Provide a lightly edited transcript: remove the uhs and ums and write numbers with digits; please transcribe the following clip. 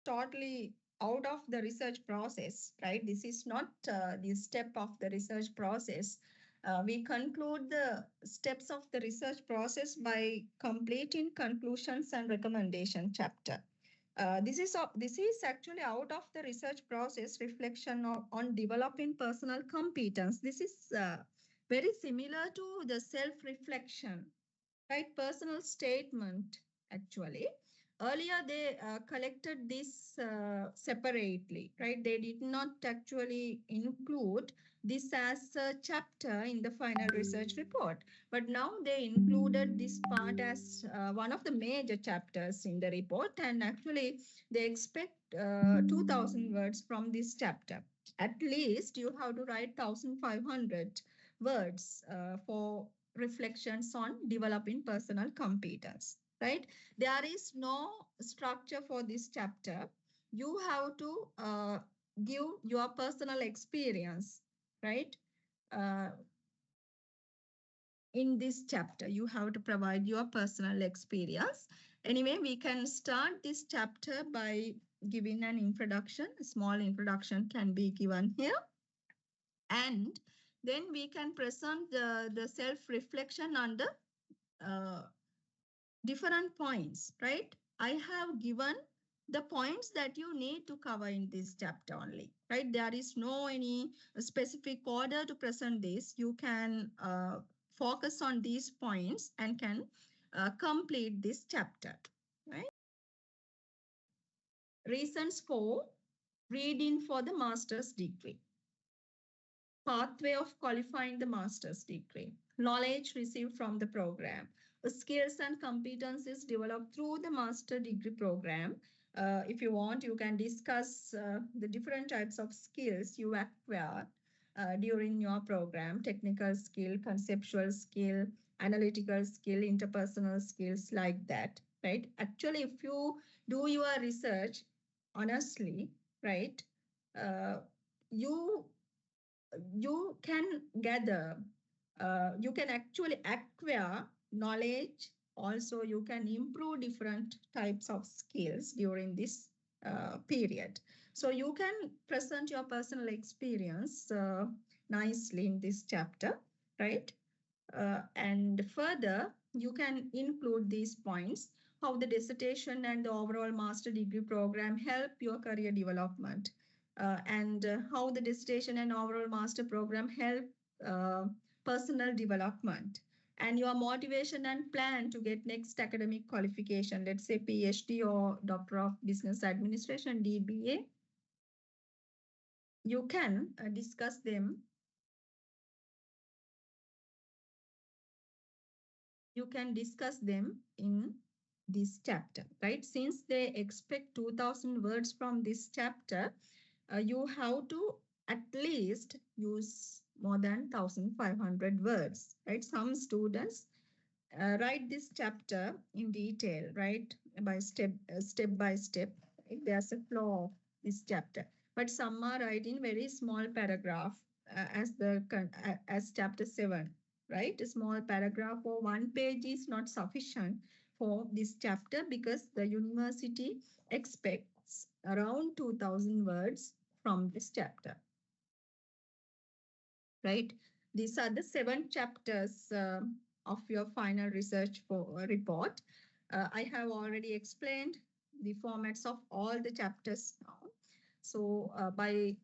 totally out of the research process, right? This is not the step of the research process. We conclude the steps of the research process by completing conclusions and recommendation chapter. This is actually out of the research process reflection on developing personal competence. This is very similar to the self-reflection, right? Personal statement, actually. Earlier, they collected this separately, right? They did not actually include this as a chapter in the final research report. But now they included this part as one of the major chapters in the report. And actually, they expect 2,000 words from this chapter. At least you have to write 1,500 words for reflections on developing personal competence, right? There is no structure for this chapter. You have to give your personal experience, right? Uh, in this chapter, you have to provide your personal experience. Anyway, we can start this chapter by giving an introduction. A small introduction can be given here. And then we can present the self-reflection under different points, right? I have given the points that you need to cover in this chapter only, right? There is no any specific order to present this. You can focus on these points and can complete this chapter, right? Reasons for reading for the master's degree. Pathway of qualifying the master's degree. Knowledge received from the program. Skills and competencies developed through the master degree program. If you want, you can discuss the different types of skills you acquire during your program: technical skill, conceptual skill, analytical skill, interpersonal skills, like that, right? Actually, if you do your research honestly, right, uh, you you can gather, you can actually acquire knowledge. Also, you can improve different types of skills during this period. So you can present your personal experience nicely in this chapter, right? And further, you can include these points: how the dissertation and the overall master degree program help your career development, and how the dissertation and overall master program help uh, personal development, and your motivation and plan to get next academic qualification, let's say PhD or Doctor of Business Administration, DBA. You can discuss them. You can discuss them in this chapter, right? Since they expect 2,000 words from this chapter, you have to at least use more than 1,500 words, right? Some students write this chapter in detail, right? Step by step. Right? There's a flow of this chapter, but some are writing very small paragraph as chapter 7, right? A small paragraph or one page is not sufficient for this chapter because the university expects around 2,000 words from this chapter, right? These are the 7 chapters of your final research report. I have already explained the formats of all the chapters now. So by